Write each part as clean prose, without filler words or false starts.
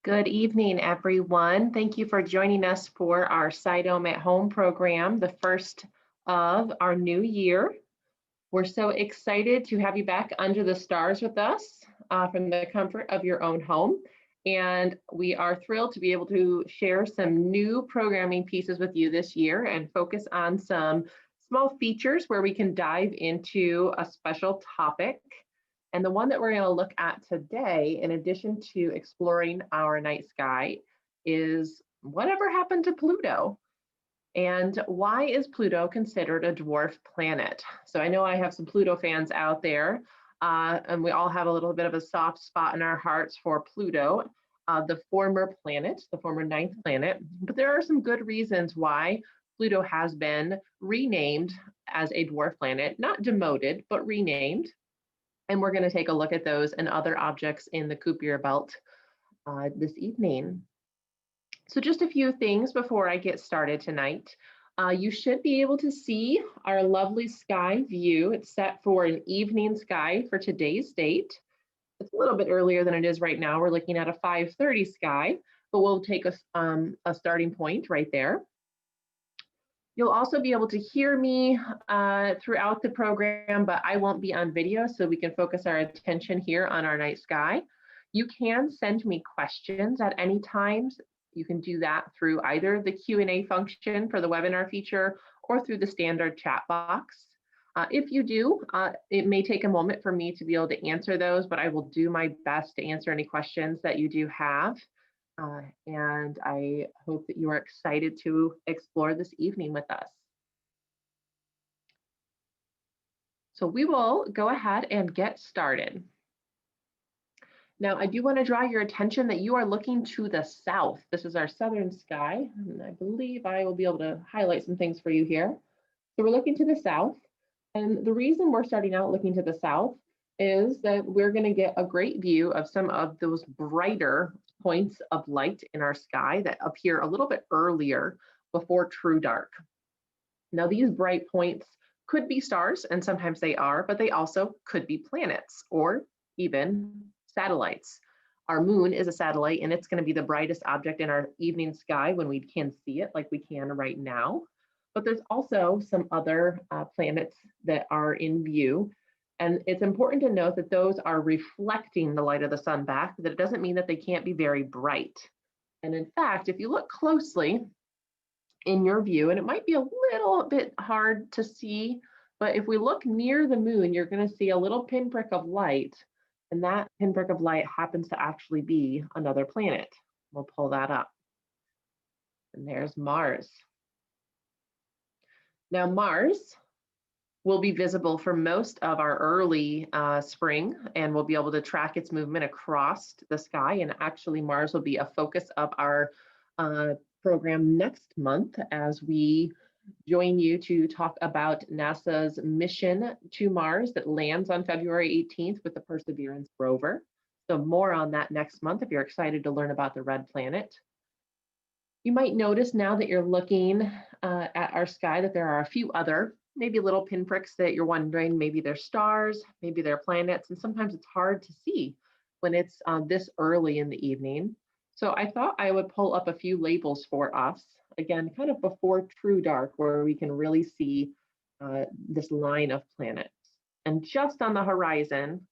Good evening, everyone. Thank you for joining us for our SciDome at Home program, the first of our new year. We're so excited to have you back under the stars with us from the comfort of your own home. And we are thrilled to be able to share some new programming pieces with you this year and focus on some small features where we can dive into a special topic. And the one that we're going to look at today, in addition to exploring our night sky, is whatever happened to Pluto? And why is Pluto considered a dwarf planet? So I know I have some Pluto fans out there, and we all have a little bit of a soft spot in our hearts for Pluto, the former planet, the former ninth planet. But there are some good reasons why Pluto has been renamed as a dwarf planet, not demoted, but renamed. And we're going to take a look at those and other objects in the Kuiper belt this evening. So just a few things before I get started tonight. You should be able to see our lovely sky view. It's set for an evening sky for today's date. It's a little bit earlier than it is right now. We're looking at a 5:30 sky, but we'll take a starting point right there. You'll also be able to hear me throughout the program, but I won't be on video, so we can focus our attention here on our night sky. You can send me questions at any time. You can do that through either the Q&A function for the webinar feature or through the standard chat box. If you do, it may take a moment for me to be able to answer those, but I will do my best to answer any questions that you do have. And I hope that you are excited to explore this evening with us. So we will go ahead and get started. Now, I do want to draw your attention that you are looking to the south. This is our southern sky, and I believe I will be able to highlight some things for you here. So we're looking to the south, and the reason we're starting out looking to the south is that we're going to get a great view of some of those brighter points of light in our sky that appear a little bit earlier before true dark. Now, these bright points could be stars, and sometimes they are, but they also could be planets or even satellites. Our moon is a satellite, and it's going to be the brightest object in our evening sky when we can see it like we can right now. But there's also some other planets that are in view. And it's important to note that those are reflecting the light of the sun back, but it doesn't mean that they can't be very bright. And in fact, if you look closely in your view, and it might be a little bit hard to see, but if we look near the moon, you're going to see a little pinprick of light, and that pinprick of light happens to actually be another planet. We'll pull that up. And there's Mars. Now, Mars will be visible for most of our early spring, and we'll be able to track its movement across the sky. And actually, Mars will be a focus of our program next month as we join you to talk about NASA's mission to Mars that lands on February 18th with the Perseverance rover. So more on that next month if you're excited to learn about the red planet. You might notice now that you're looking at our sky that there are a few other maybe little pinpricks that you're wondering, maybe they're stars, maybe they're planets, and sometimes it's hard to see when it's this early in the evening. So I thought I would pull up a few labels for us, again, kind of before true dark, where we can really see this line of planets. And just on the horizon,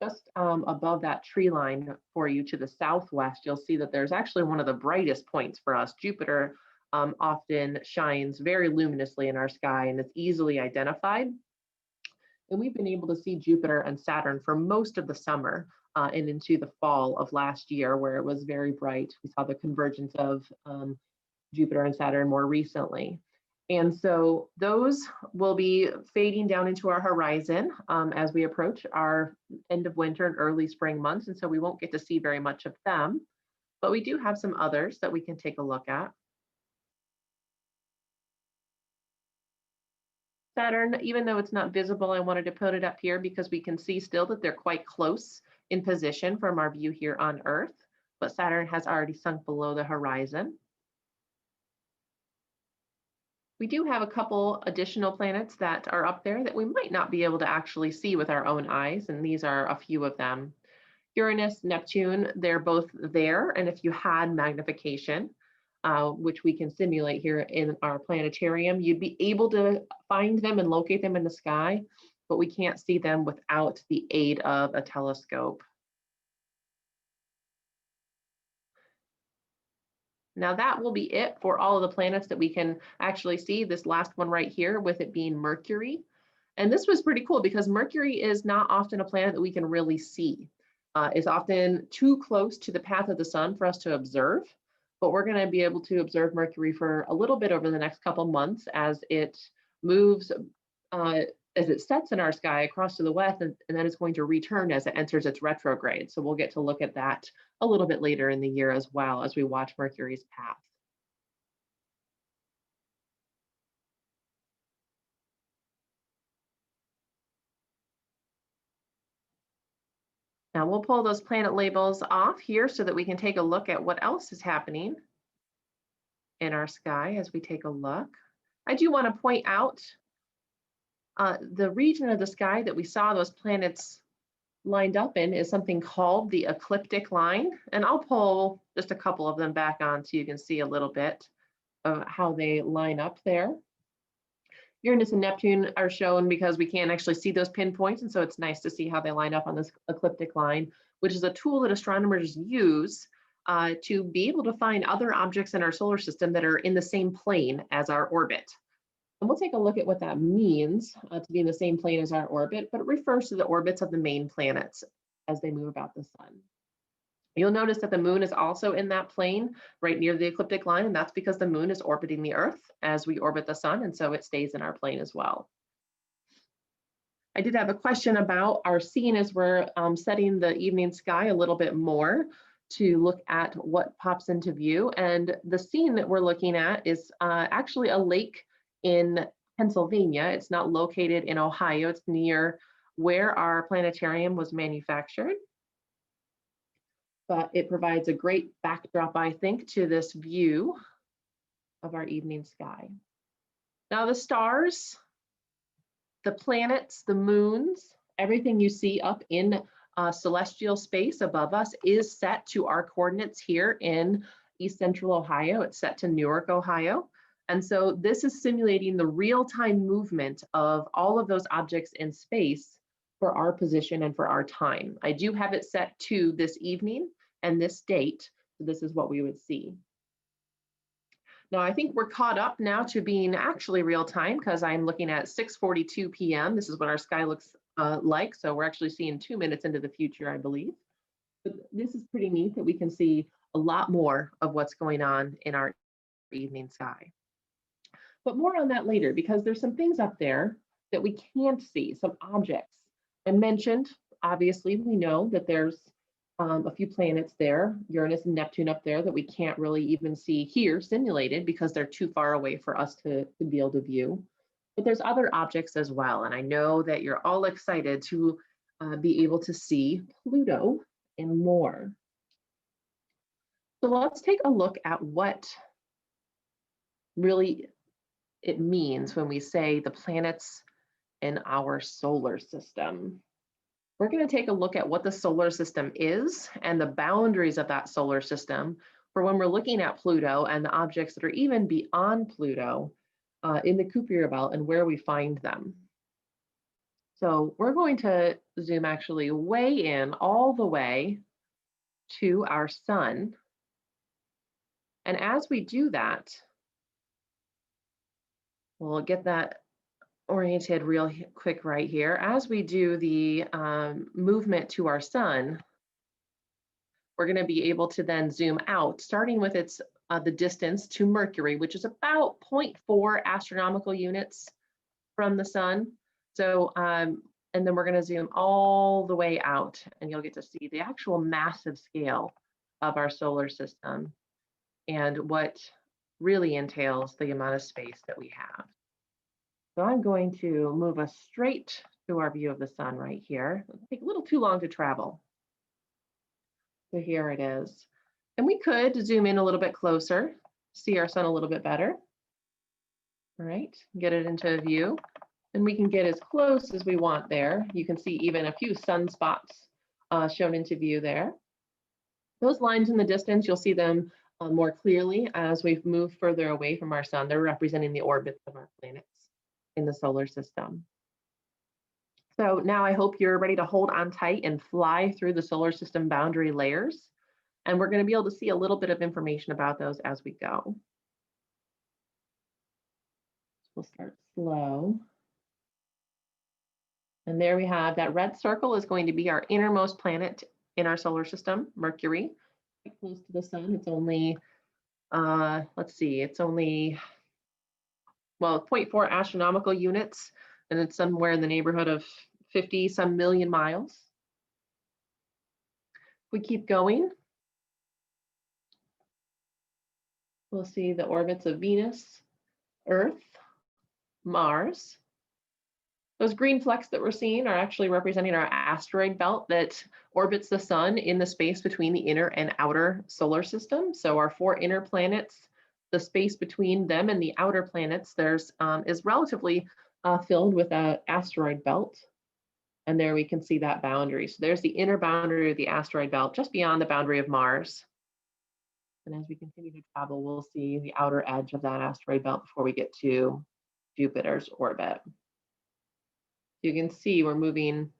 just above that tree line for you to the southwest, you'll see that there's actually one of the brightest points for us. Jupiter often shines very luminously in our sky, and it's easily identified. And we've been able to see Jupiter and Saturn for most of the summer and into the fall of last year, where it was very bright. We saw the convergence of Jupiter and Saturn more recently. And so those will be fading down into our horizon as we approach our end of winter and early spring months. And so we won't get to see very much of them, but we do have some others that we can take a look at. Saturn, even though it's not visible, I wanted to put it up here because we can see still that they're quite close in position from our view here on Earth, but Saturn has already sunk below the horizon. We do have a couple additional planets that are up there that we might not be able to actually see with our own eyes, and these are a few of them. Uranus, Neptune, they're both there. And if you had magnification, which we can simulate here in our planetarium, you'd be able to find them and locate them in the sky, but we can't see them without the aid of a telescope. Now that will be it for all of the planets that we can actually see. This last one right here with it being Mercury. And this was pretty cool because Mercury is not often a planet that we can really see. It's often too close to the path of the sun for us to observe, but we're going to be able to observe Mercury for a little bit over the next couple months as it moves, as it sets in our sky across to the west, and then it's going to return as it enters its retrograde. So we'll get to look at that a little bit later in the year as well as we watch Mercury's path. Now we'll pull those planet labels off here so that we can take a look at what else is happening in our sky as we take a look. I do want to point out the region of the sky that we saw those planets lined up in is something called the Ecliptic Line. And I'll pull just a couple of them back on so you can see a little bit of how they line up there. Uranus and Neptune are shown because we can't actually see those pinpoints, and so it's nice to see how they line up on this ecliptic line, which is a tool that astronomers use to be able to find other objects in our solar system that are in the same plane as our orbit. And we'll take a look at what that means to be in the same plane as our orbit, but it refers to the orbits of the main planets as they move about the sun. You'll notice that the moon is also in that plane right near the ecliptic line, and that's because the moon is orbiting the Earth as we orbit the sun, and so it stays in our plane as well. I did have a question about our scene as we're setting the evening sky a little bit more to look at what pops into view. And the scene that we're looking at is actually a lake in Pennsylvania. It's not located in Ohio. It's near where our planetarium was manufactured. But it provides a great backdrop, I think, to this view of our evening sky. Now the stars, the planets, the moons, everything you see up in celestial space above us is set to our coordinates here in East Central Ohio. It's set to Newark, Ohio. And so this is simulating the real-time movement of all of those objects in space for our position and for our time. I do have it set to this evening and this date, so this is what we would see. Now I think we're caught up now to being actually real time because I'm looking at 6:42 p.m. This is what our sky looks like, so we're actually seeing 2 minutes into the future, I believe. But this is pretty neat that we can see a lot more of what's going on in our evening sky. But more on that later, because there's some things up there that we can't see, some objects. I mentioned, obviously, we know that there's a few planets there, Uranus and Neptune up there, that we can't really even see here simulated because they're too far away for us to be able to view. But there's other objects as well, and I know that you're all excited to be able to see Pluto and more. So let's take a look at what really it means when we say the planets in our solar system. We're going to take a look at what the solar system is and the boundaries of that solar system for when we're looking at Pluto and the objects that are even beyond Pluto in the Kuiper belt and where we find them. So we're going to zoom actually way in all the way to our sun. And as we do that, we'll get that oriented real quick right here. As we do the movement to our sun, we're going to be able to then zoom out, starting with its the distance to Mercury, which is about 0.4 astronomical units from the sun. So, and then we're going to zoom all the way out, and you'll get to see the actual massive scale of our solar system and what really entails the amount of space that we have. So I'm going to move us straight to our view of the sun right here. It'll take a little too long to travel. So here it is. And we could zoom in a little bit closer, see our sun a little bit better. All right, get it into view. And we can get as close as we want there. You can see even a few sunspots shown into view there. Those lines in the distance, you'll see them more clearly as we've moved further away from our sun. They're representing the orbits of our planets in the solar system. So now I hope you're ready to hold on tight and fly through the solar system boundary layers. And we're going to be able to see a little bit of information about those as we go. We'll start slow. And there we have that red circle is going to be our innermost planet in our solar system, Mercury. Quite close to the sun. It's only, let's see, it's only, well, 0.4 astronomical units, and it's somewhere in the neighborhood of 50 some million miles. If we keep going, we'll see the orbits of Venus, Earth, Mars. Those green flecks that we're seeing are actually representing our asteroid belt that orbits the sun in the space between the inner and outer solar system. So our 4 inner planets, the space between them and the outer planets, is relatively filled with an asteroid belt. And there we can see that boundary. So there's the inner boundary of the asteroid belt, just beyond the boundary of Mars. And as we continue to travel, we'll see the outer edge of that asteroid belt before we get to Jupiter's orbit. You can see we're moving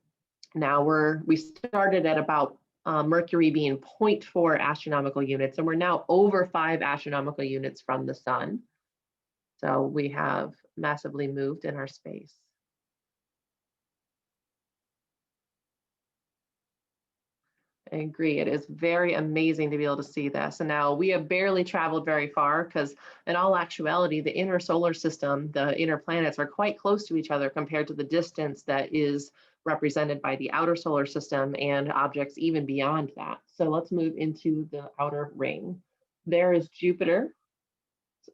now. We started at about Mercury being 0.4 astronomical units, and we're now over 5 astronomical units from the sun. So we have massively moved in our space. I agree. It is very amazing to be able to see this. And now we have barely traveled very far because in all actuality, the inner solar system, the inner planets are quite close to each other compared to the distance that is represented by the outer solar system and objects even beyond that. So let's move into the outer ring. There is Jupiter,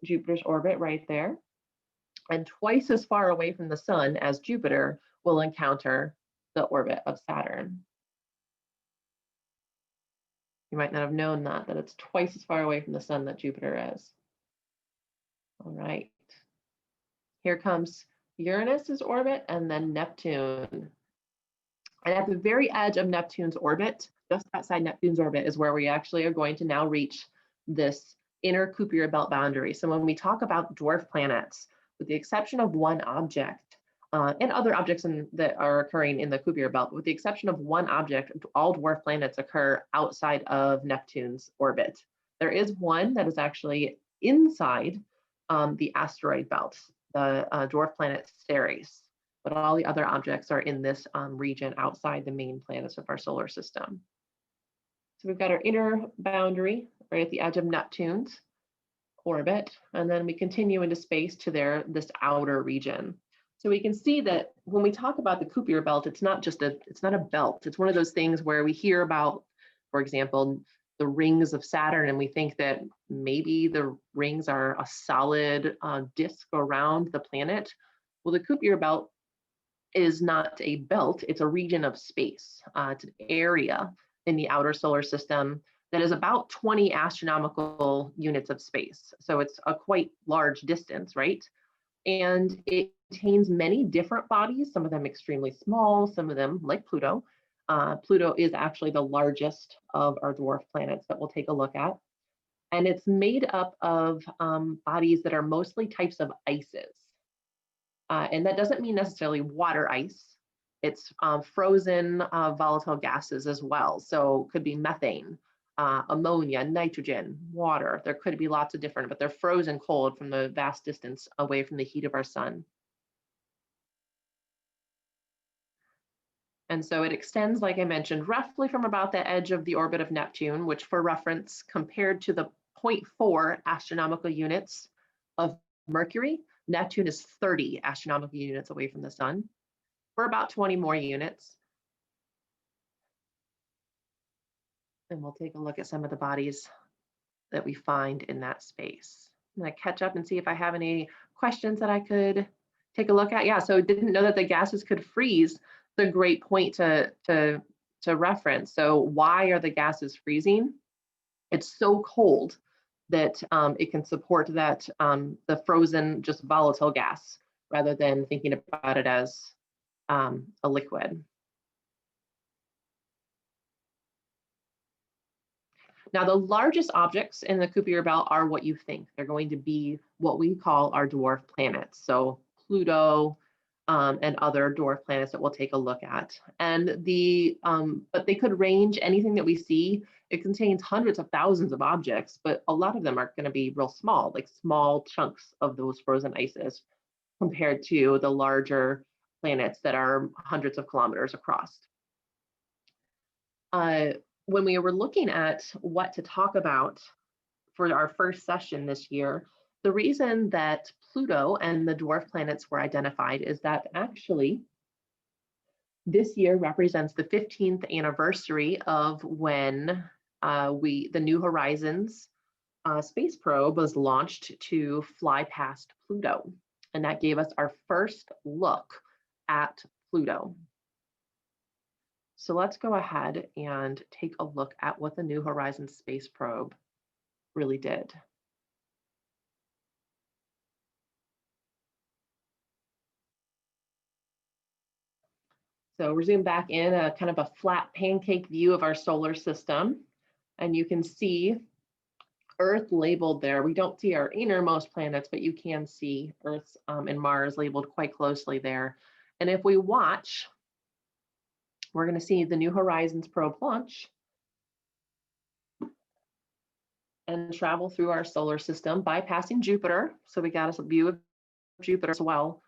Jupiter's orbit right there. And twice as far away from the sun as Jupiter will encounter the orbit of Saturn. You might not have known that it's twice as far away from the sun that Jupiter is. All right. Here comes Uranus's orbit and then Neptune. And at the very edge of Neptune's orbit, just outside Neptune's orbit, is where we actually are going to now reach this inner Kuiper belt boundary. So when we talk about dwarf planets, with the exception of one object, and other objects that are occurring in the Kuiper belt, with the exception of one object, all dwarf planets occur outside of Neptune's orbit. There is one that is actually inside the asteroid belt, the dwarf planet Eris, but all the other objects are in this region outside the main planets of our solar system. So we've got our inner boundary right at the edge of Neptune's orbit, and then we continue into space to this outer region. So we can see that when we talk about the Kuiper belt, it's not a belt. It's one of those things where we hear about, for example, the rings of Saturn, and we think that maybe the rings are a solid disk around the planet. Well, the Kuiper belt is not a belt, it's a region of space. It's an area in the outer solar system that is about 20 astronomical units of space. So it's a quite large distance, right? And it contains many different bodies, some of them extremely small, some of them like Pluto. Pluto is actually the largest of our dwarf planets that we'll take a look at. And it's made up of bodies that are mostly types of ices. And that doesn't mean necessarily water ice. It's frozen volatile gases as well. So it could be methane, ammonia, nitrogen, water. There could be lots of different, but they're frozen cold from the vast distance away from the heat of our sun. And so it extends, like I mentioned, roughly from about the edge of the orbit of Neptune, which for reference, compared to the 0.4 astronomical units of Mercury, Neptune is 30 astronomical units away from the sun, for about 20 more units. And we'll take a look at some of the bodies that we find in that space. I'm going to catch up and see if I have any questions that I could take a look at. Yeah, so didn't know that the gases could freeze. It's a great point to reference. So why are the gases freezing? It's so cold that it can support that the frozen, just volatile gas, rather than thinking about it as a liquid. Now, the largest objects in the Kuiper belt are what you think. They're going to be what we call our dwarf planets. So Pluto and other dwarf planets that we'll take a look at. And but they could range anything that we see. It contains hundreds of thousands of objects, but a lot of them are going to be real small, like small chunks of those frozen ices compared to the larger planets that are hundreds of kilometers across. When we were looking at what to talk about for our first session this year, the reason that Pluto and the dwarf planets were identified is that actually this year represents the 15th anniversary of when the New Horizons space probe was launched to fly past Pluto. And that gave us our first look at Pluto. So let's go ahead and take a look at what the New Horizons space probe really did. So we're zoomed back in a kind of a flat pancake view of our solar system. And you can see Earth labeled there. We don't see our innermost planets, but you can see Earth and Mars labeled quite closely there. And if we watch, we're going to see the New Horizons probe launch and travel through our solar system, bypassing Jupiter. So we got a view of Jupiter as well.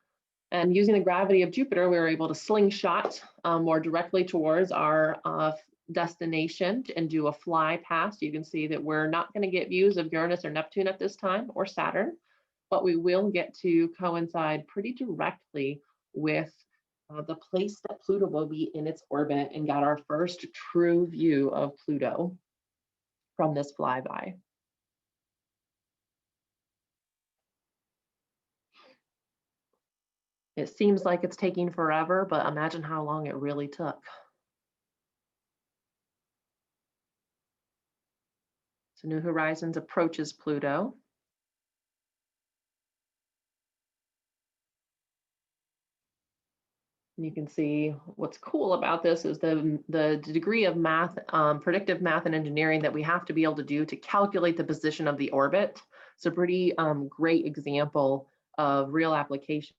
And using the gravity of Jupiter, we were able to slingshot more directly towards our destination and do a fly past. You can see that we're not going to get views of Uranus or Neptune at this time, or Saturn, but we will get to coincide pretty directly with the place that Pluto will be in its orbit, and got our first true view of Pluto from this flyby. It seems like it's taking forever, but imagine how long it really took. So New Horizons approaches Pluto. And you can see what's cool about this is the degree of math, predictive math and engineering that we have to be able to do to calculate the position of the orbit. It's a pretty great example of real application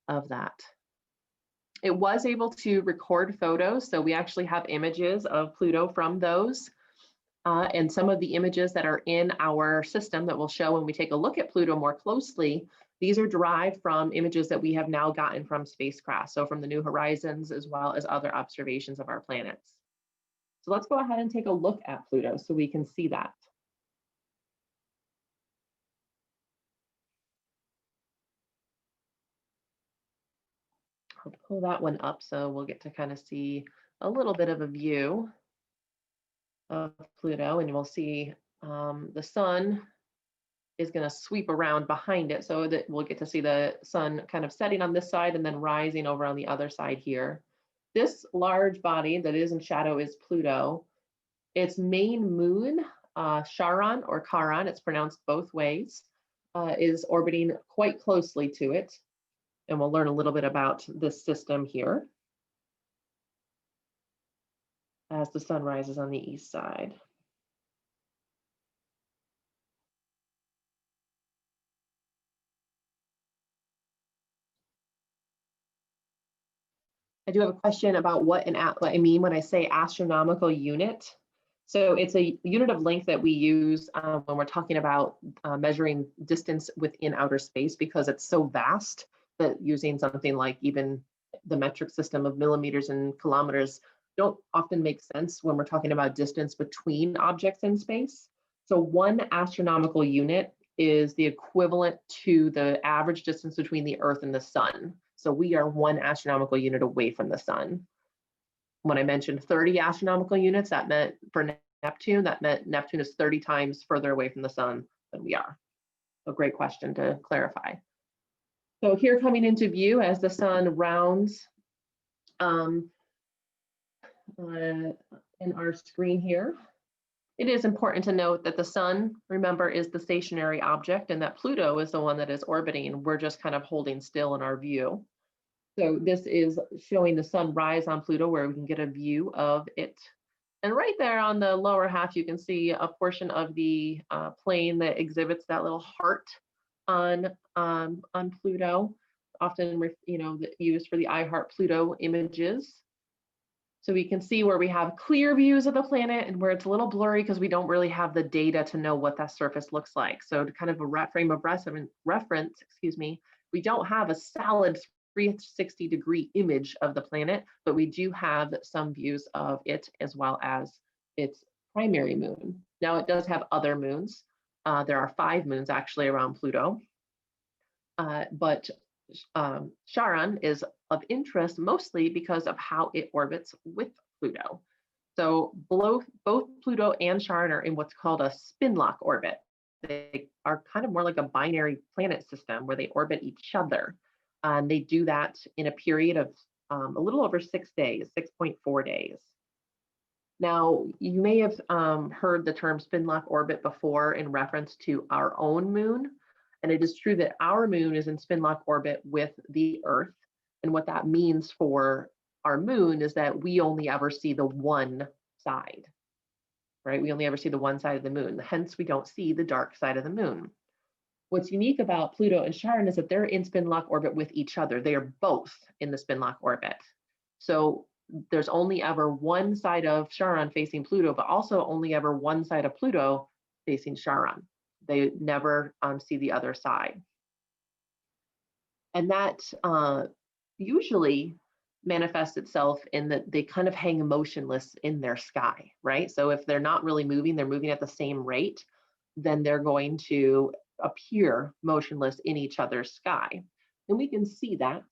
of that. It was able to record photos, so we actually have images of Pluto from those. And some of the images that are in our system that we'll show when we take a look at Pluto more closely, these are derived from images that we have now gotten from spacecraft, so from the New Horizons as well as other observations of our planets. So let's go ahead and take a look at Pluto so we can see that. I'll pull that one up so we'll get to kind of see a little bit of a view of Pluto, and we'll see the sun is going to sweep around behind it, so that we'll get to see the sun kind of setting on this side and then rising over on the other side here. This large body that is in shadow is Pluto. Its main moon, Charon or Charon, it's pronounced both ways, is orbiting quite closely to it. And we'll learn a little bit about this system here as the sun rises on the east side. I do have a question about what I mean when I say astronomical unit. So it's a unit of length that we use when we're talking about measuring distance within outer space, because it's so vast that using something like even the metric system of millimeters and kilometers don't often make sense when we're talking about distance between objects in space. So 1 astronomical unit is the equivalent to the average distance between the Earth and the sun. So we are 1 astronomical unit away from the sun. When I mentioned 30 astronomical units, that meant for Neptune, that meant Neptune is 30 times further away from the sun than we are. A great question to clarify. So here coming into view as the sun rounds in our screen here, it is important to note that the sun, remember, is the stationary object, and that Pluto is the one that is orbiting. We're just kind of holding still in our view. So this is showing the sun rise on Pluto, where we can get a view of it And right there on the lower half, you can see a portion of the plane that exhibits that little heart on Pluto, often used for the I Heart Pluto images. So we can see where we have clear views of the planet and where it's a little blurry because we don't really have the data to know what that surface looks like. So to kind of a frame of reference, we don't have a solid 360-degree image of the planet, but we do have some views of it as well as its primary moon. Now it does have other moons. There are 5 moons actually around Pluto, but Charon is of interest mostly because of how it orbits with Pluto. So both Pluto and Charon are in what's called a Spinlock orbit. They are kind of more like a binary planet system where they orbit each other. And they do that in a period of a little over 6 days, 6.4 days. Now, you may have heard the term Spinlock orbit before in reference to our own moon. And it is true that our moon is in Spinlock orbit with the Earth. And what that means for our moon is that we only ever see the one side, right? We only ever see the one side of the moon. Hence, we don't see the dark side of the moon. What's unique about Pluto and Charon is that they're in Spinlock orbit with each other. They are both in the Spinlock orbit. So there's only ever one side of Charon facing Pluto, but also only ever one side of Pluto facing Charon. They never see the other side. And that usually manifests itself in that they kind of hang motionless in their sky, right? So if they're not really moving, they're moving at the same rate, then they're going to appear motionless in each other's sky. And we can see that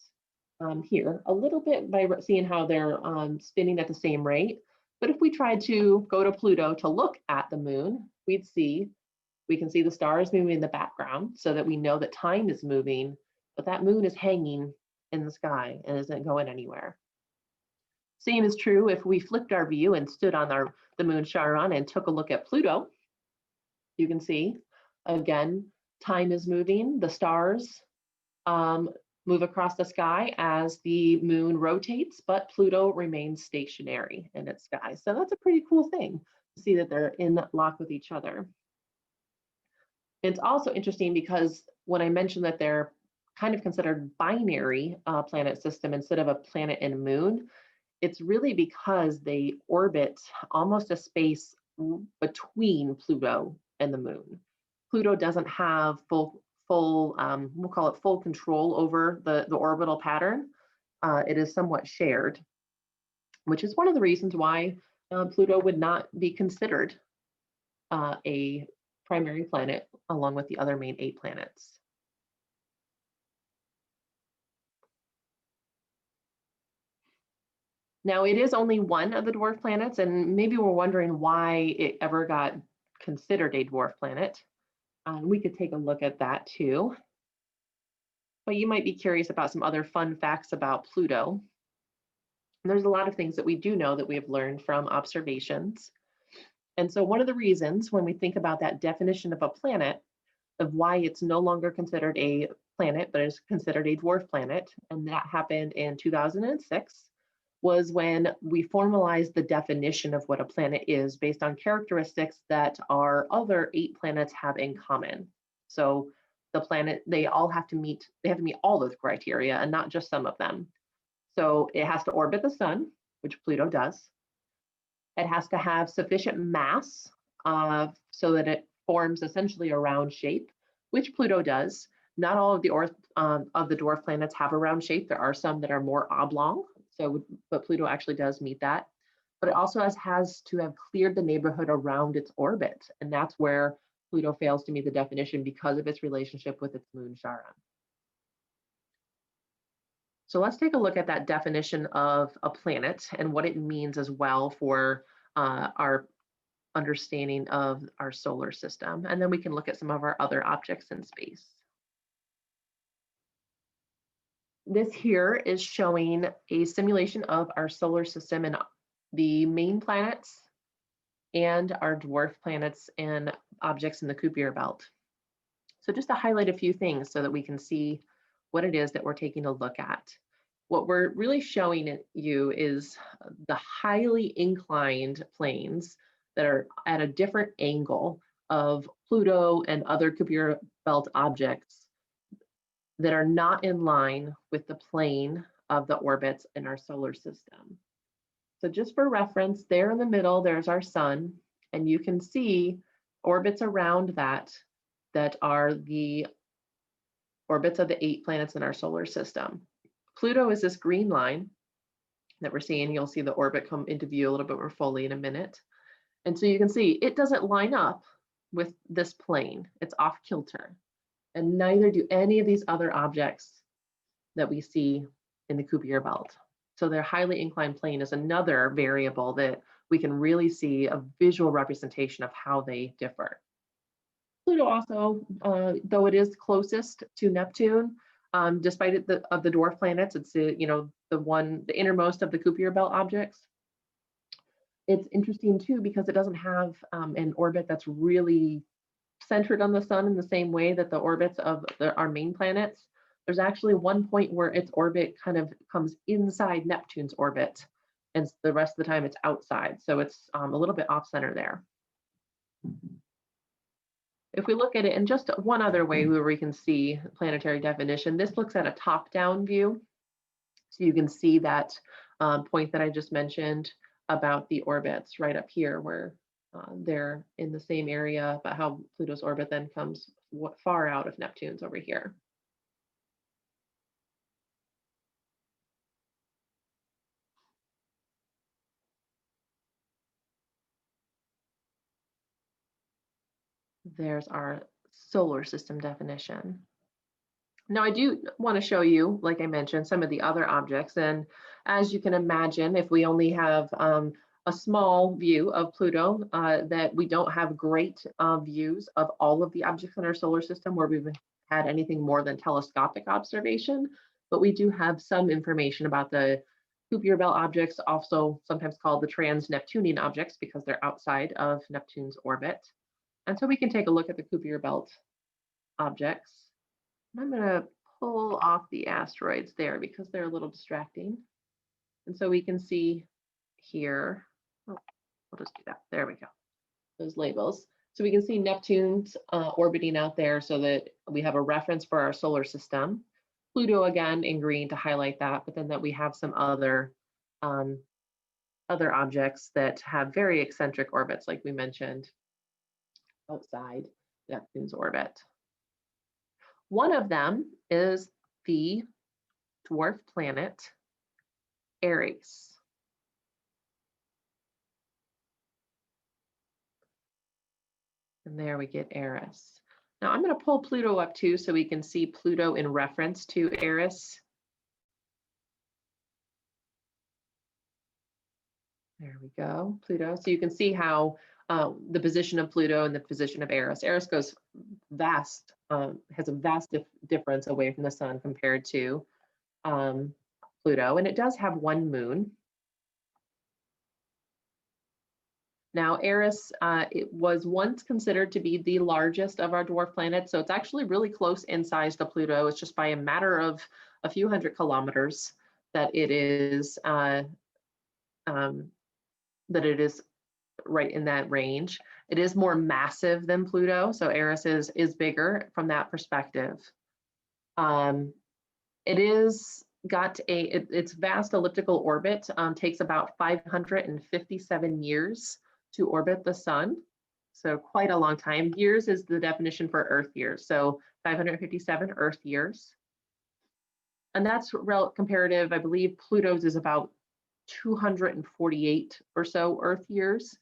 here a little bit by seeing how they're spinning at the same rate. But if we tried to go to Pluto to look at the moon, we can see the stars moving in the background so that we know that time is moving, but that moon is hanging in the sky and isn't going anywhere. Same is true if we flipped our view and stood on the moon Charon and took a look at Pluto. You can see, again, time is moving. The stars move across the sky as the moon rotates, but Pluto remains stationary in its sky. So that's a pretty cool thing to see that they're in lock with each other. It's also interesting because when I mentioned that they're kind of considered binary planet system instead of a planet and moon, it's really because they orbit almost a space between Pluto and the moon. Pluto doesn't have full we'll call it full control over the orbital pattern. It is somewhat shared, which is one of the reasons why Pluto would not be considered a primary planet along with the other main 8 planets. Now, it is only one of the dwarf planets, and maybe we're wondering why it ever got considered a dwarf planet. We could take a look at that too. But you might be curious about some other fun facts about Pluto. And there's a lot of things that we do know that we have learned from observations. And so one of the reasons when we think about that definition of a planet, of why it's no longer considered a planet, but is considered a dwarf planet, and that happened in 2006, was when we formalized the definition of what a planet is based on characteristics that our other 8 planets have in common. So the planet, they have to meet all those criteria and not just some of them. So it has to orbit the sun, which Pluto does. It has to have sufficient mass so that it forms essentially a round shape, which Pluto does. Not all of the dwarf planets have a round shape. There are some that are more oblong. But Pluto actually does meet that. But it also has to have cleared the neighborhood around its orbit. And that's where Pluto fails to meet the definition because of its relationship with its moon Charon. So let's take a look at that definition of a planet and what it means as well for our understanding of our solar system. And then we can look at some of our other objects in space. This here is showing a simulation of our solar system and the main planets and our dwarf planets and objects in the Kuiper belt. So just to highlight a few things so that we can see what it is that we're taking a look at. What we're really showing you is the highly inclined planes that are at a different angle of Pluto and other Kuiper belt objects that are not in line with the plane of the orbits in our solar system. So just for reference, there in the middle, there's our sun, and you can see orbits around that are the orbits of the 8 planets in our solar system. Pluto is this green line that we're seeing. You'll see the orbit come into view a little bit more fully in a minute. And so you can see it doesn't line up with this plane. It's off kilter. And neither do any of these other objects that we see in the Kuiper belt. So their highly inclined plane is another variable that we can really see a visual representation of how they differ. Pluto also, though it is closest to Neptune, despite it of the dwarf planets, it's the innermost of the Kuiper belt objects. It's interesting too because it doesn't have an orbit that's really centered on the sun in the same way that the orbits of our main planets. There's actually one point where its orbit kind of comes inside Neptune's orbit, and the rest of the time it's outside. So it's a little bit off center there. If we look at it in just one other way where we can see planetary definition, this looks at a top-down view. So you can see that point that I just mentioned about the orbits right up here where they're in the same area, but how Pluto's orbit then comes far out of Neptune's over here. There's our solar system definition. Now I do want to show you, like I mentioned, some of the other objects. And as you can imagine, if we only have a small view of Pluto, that we don't have great views of all of the objects in our solar system where we've had anything more than telescopic observation, but we do have some information about the Kuiper belt objects, also sometimes called the trans-Neptunian objects because they're outside of Neptune's orbit. And so we can take a look at the Kuiper belt objects. I'm going to pull off the asteroids there because they're a little distracting. And so we can see here, we'll just do that. There we go, those labels. So we can see Neptune's orbiting out there so that we have a reference for our solar system. Pluto again in green to highlight that, but then that we have some other objects that have very eccentric orbits, like we mentioned, outside Neptune's orbit. One of them is the dwarf planet Eris. And there we get Eris. Now I'm going to pull Pluto up too so we can see Pluto in reference to Eris. There we go, Pluto. So you can see how the position of Pluto and the position of Eris. Eris goes vast, has a vast difference away from the sun compared to Pluto, and it does have one moon. Now Eris, it was once considered to be the largest of our dwarf planets, so it's actually really close in size to Pluto. It's just by a matter of a few hundred kilometers that it is right in that range. It is more massive than Pluto, so Eris is bigger from that perspective. It is got its vast elliptical orbit takes about 557 years to orbit the sun, so quite a long time. Years is the definition for Earth years, so 557 Earth years, and that's comparative. I believe Pluto's is about 248 or so Earth years.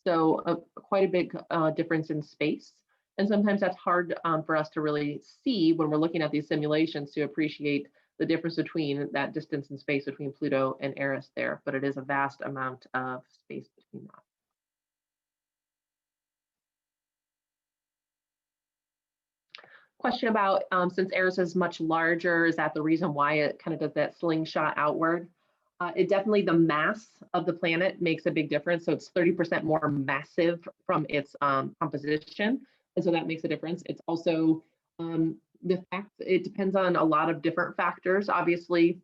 So quite a big difference in space. And sometimes that's hard for us to really see when we're looking at these simulations to appreciate the difference between that distance in space between Pluto and Eris there, but it is a vast amount of space between that. Question about, since Eris is much larger, is that the reason why it kind of does that slingshot outward? It definitely, the mass of the planet makes a big difference. So it's 30% more massive from its composition. And so that makes a difference. It's also the fact it depends on a lot of different factors. Obviously,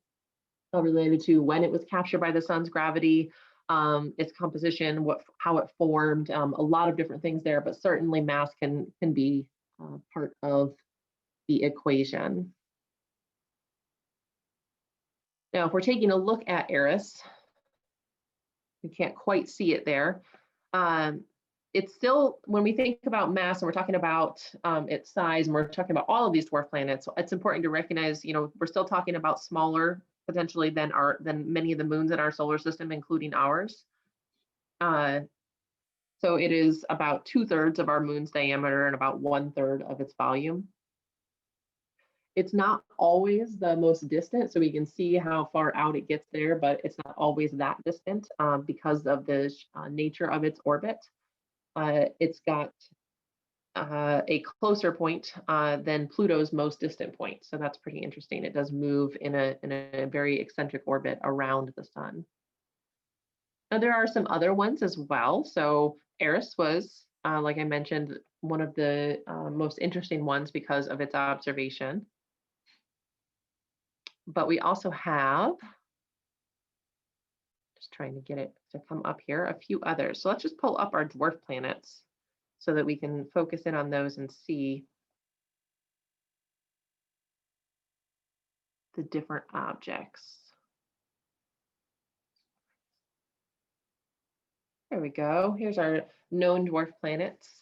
related to when it was captured by the sun's gravity, its composition, how it formed, a lot of different things there, but certainly mass can be part of the equation. Now, if we're taking a look at Eris, you can't quite see it there. It's still, when we think about mass and we're talking about its size, and we're talking about all of these dwarf planets, it's important to recognize, we're still talking about smaller potentially than many of the moons in our solar system, including ours. So it is about 2/3 of our moon's diameter and about 1/3 of its volume. It's not always the most distant, so we can see how far out it gets there, but it's not always that distant because of the nature of its orbit. It's got a closer point than Pluto's most distant point, so that's pretty interesting. It does move in a very eccentric orbit around the sun. Now, there are some other ones as well. So Eris was, like I mentioned, one of the most interesting ones because of its observation. But we also have, just trying to get it to come up here, a few others. So let's just pull up our dwarf planets so that we can focus in on those and see the different objects. There we go. Here's our known dwarf planets.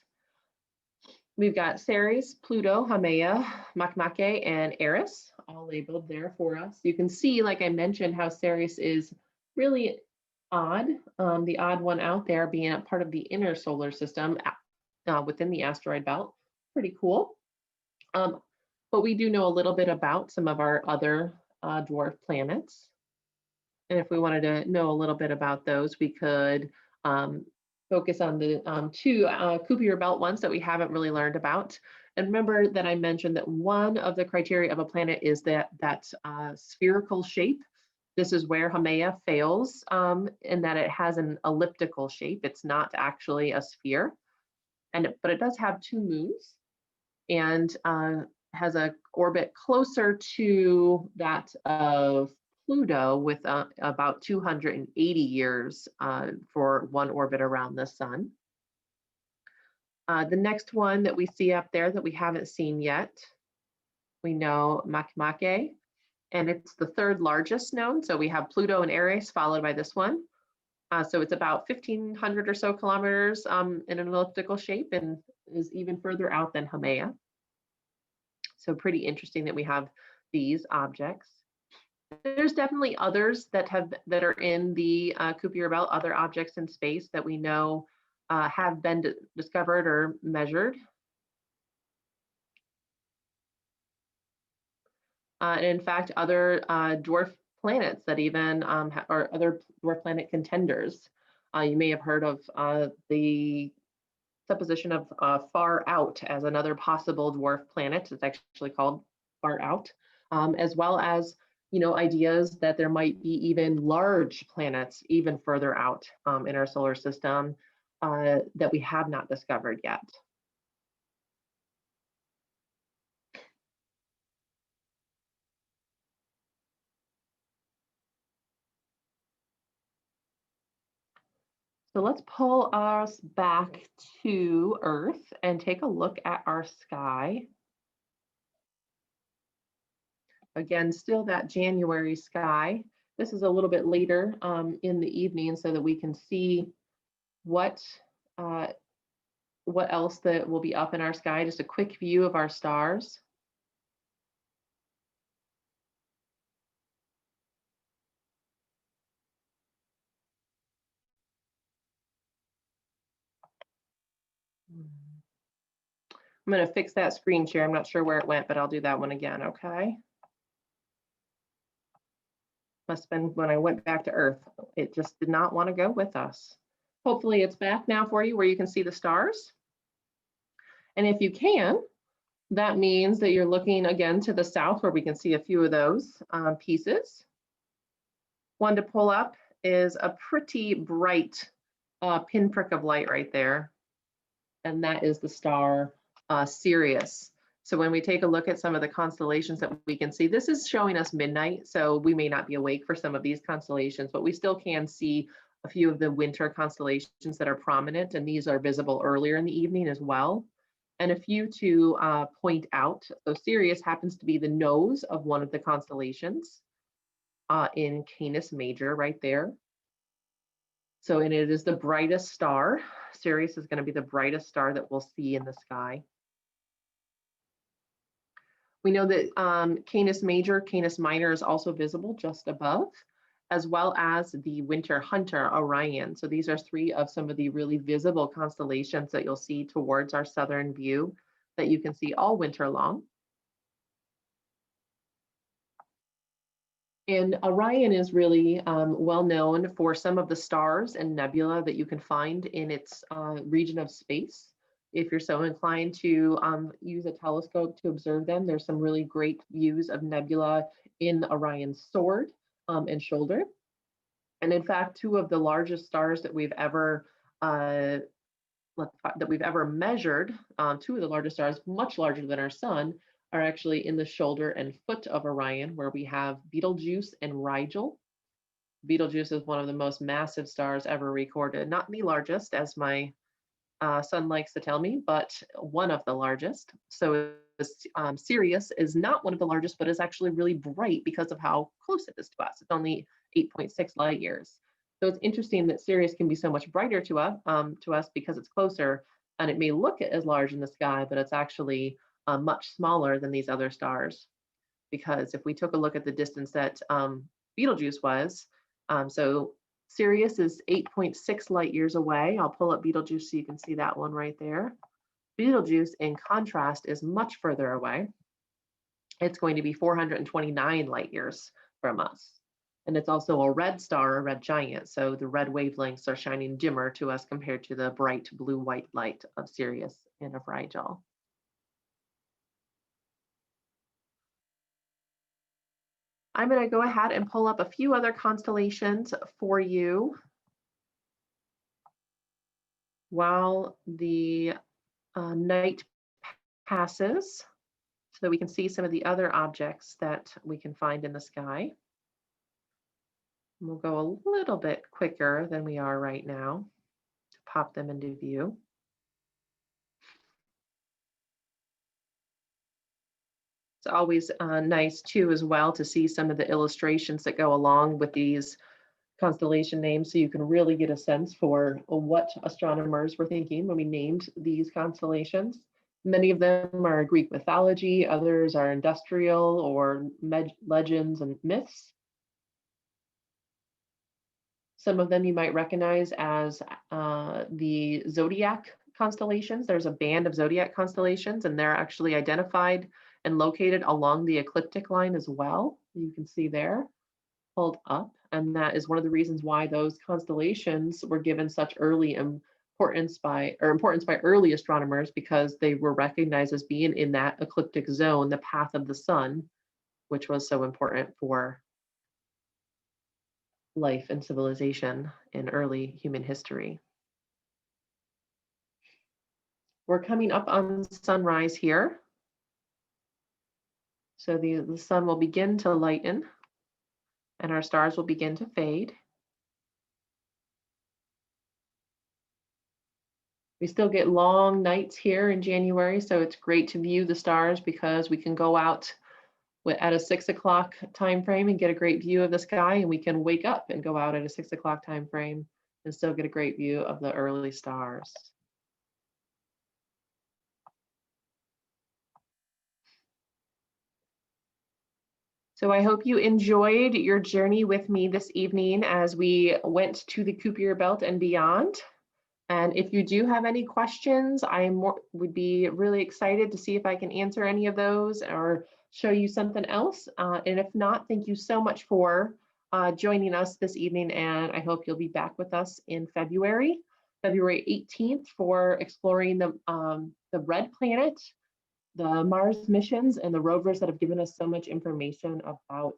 We've got Ceres, Pluto, Haumea, Makemake, and Eris, all labeled there for us. You can see, like I mentioned, how Ceres is really odd, the odd one out there being a part of the inner solar system within the asteroid belt. Pretty cool. But we do know a little bit about some of our other dwarf planets. And if we wanted to know a little bit about those, we could focus on the two Kuiper belt ones that we haven't really learned about. And remember that I mentioned that one of the criteria of a planet is that spherical shape. This is where Haumea fails in that it has an elliptical shape. It's not actually a sphere, but it does have 2 moons and has an orbit closer to that of Pluto with about 280 years for one orbit around the sun. The next one that we see up there that we haven't seen yet, we know Makemake, and it's the 3rd largest known. So we have Pluto and Eris followed by this one. So it's about 1,500 or so kilometers in an elliptical shape and is even further out than Haumea. So pretty interesting that we have these objects. There's definitely others that are in the Kuiper belt, other objects in space that we know have been discovered or measured. And in fact, other dwarf planets that even or other dwarf planet contenders. You may have heard of the supposition of Far Out as another possible dwarf planet. It's actually called Far Out, as well as ideas that there might be even large planets even further out in our solar system that we have not discovered yet. So let's pull us back to Earth and take a look at our sky. Again, still that January sky. This is a little bit later in the evening so that we can see what else that will be up in our sky. Just a quick view of our stars. I'm going to fix that screen share. I'm not sure where it went, but I'll do that one again, okay? Must have been when I went back to Earth. It just did not want to go with us. Hopefully it's back now for you where you can see the stars. And if you can, that means that you're looking again to the south where we can see a few of those pieces. One to pull up is a pretty bright pinprick of light right there. And that is the star Sirius. So when we take a look at some of the constellations that we can see, this is showing us midnight, so we may not be awake for some of these constellations, but we still can see a few of the winter constellations that are prominent, and these are visible earlier in the evening as well. And a few to point out. So Sirius happens to be the nose of one of the constellations in Canis Major right there. So, and it is the brightest star. Sirius is going to be the brightest star that we'll see in the sky. We know that Canis Major, Canis Minor is also visible just above, as well as the winter hunter, Orion. So these are three of some of the really visible constellations that you'll see towards our southern view that you can see all winter long. And Orion is really well known for some of the stars and nebula that you can find in its region of space. If you're so inclined to use a telescope to observe them, there's some really great views of nebula in Orion's sword and shoulder. And in fact, two of the largest stars that we've ever measured, two of the largest stars, much larger than our sun, are actually in the shoulder and foot of Orion, where we have Betelgeuse and Rigel. Betelgeuse is one of the most massive stars ever recorded, not the largest, as my son likes to tell me, but one of the largest. So Sirius is not one of the largest, but is actually really bright because of how close it is to us. It's only 8.6 light years. So it's interesting that Sirius can be so much brighter to us because it's closer, and it may look as large in the sky, but it's actually much smaller than these other stars. Because if we took a look at the distance that Betelgeuse was, so Sirius is 8.6 light years away. I'll pull up Betelgeuse so you can see that one right there. Betelgeuse, in contrast, is much further away. It's going to be 429 light years from us. And it's also a red star, a red giant. So the red wavelengths are shining dimmer to us compared to the bright blue-white light of Sirius and of Rigel. I'm going to go ahead and pull up a few other constellations for you while the night passes, so that we can see some of the other objects that we can find in the sky. And we'll go a little bit quicker than we are right now to pop them into view. It's always nice too as well to see some of the illustrations that go along with these constellation names, so you can really get a sense for what astronomers were thinking when we named these constellations. Many of them are Greek mythology, others are industrial or legends and myths. Some of them you might recognize as the zodiac constellations. There's a band of zodiac constellations, and they're actually identified and located along the ecliptic line as well. You can see there, pulled up, and that is one of the reasons why those constellations were given such early importance by early astronomers, because they were recognized as being in that ecliptic zone, the path of the sun, which was so important for life and civilization in early human history. We're coming up on sunrise here. So the sun will begin to lighten and our stars will begin to fade. We still get long nights here in January, so it's great to view the stars because we can go out at a 6 o'clock time frame and get a great view of the sky, and we can wake up and go out at a 6 o'clock time frame and still get a great view of the early stars. So I hope you enjoyed your journey with me this evening as we went to the Kuiper belt and beyond. And if you do have any questions, would be really excited to see if I can answer any of those or show you something else. And if not, thank you so much for joining us this evening. And I hope you'll be back with us in February 18th, for exploring the red planet, the Mars missions, and the rovers that have given us so much information about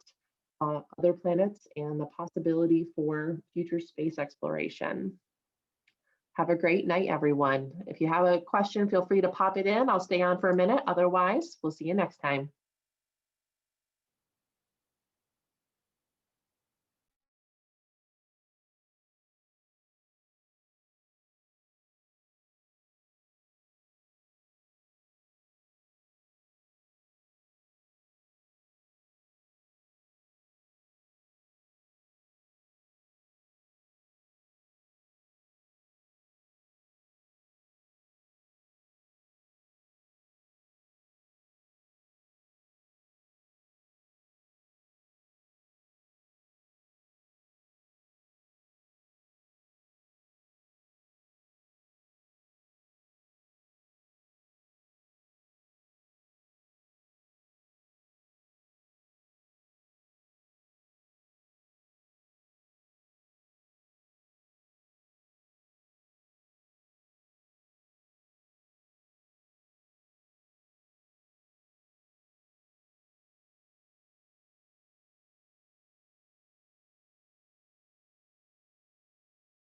other planets and the possibility for future space exploration. Have a great night, everyone. If you have a question, feel free to pop it in. I'll stay on for a minute. Otherwise, we'll see you next time.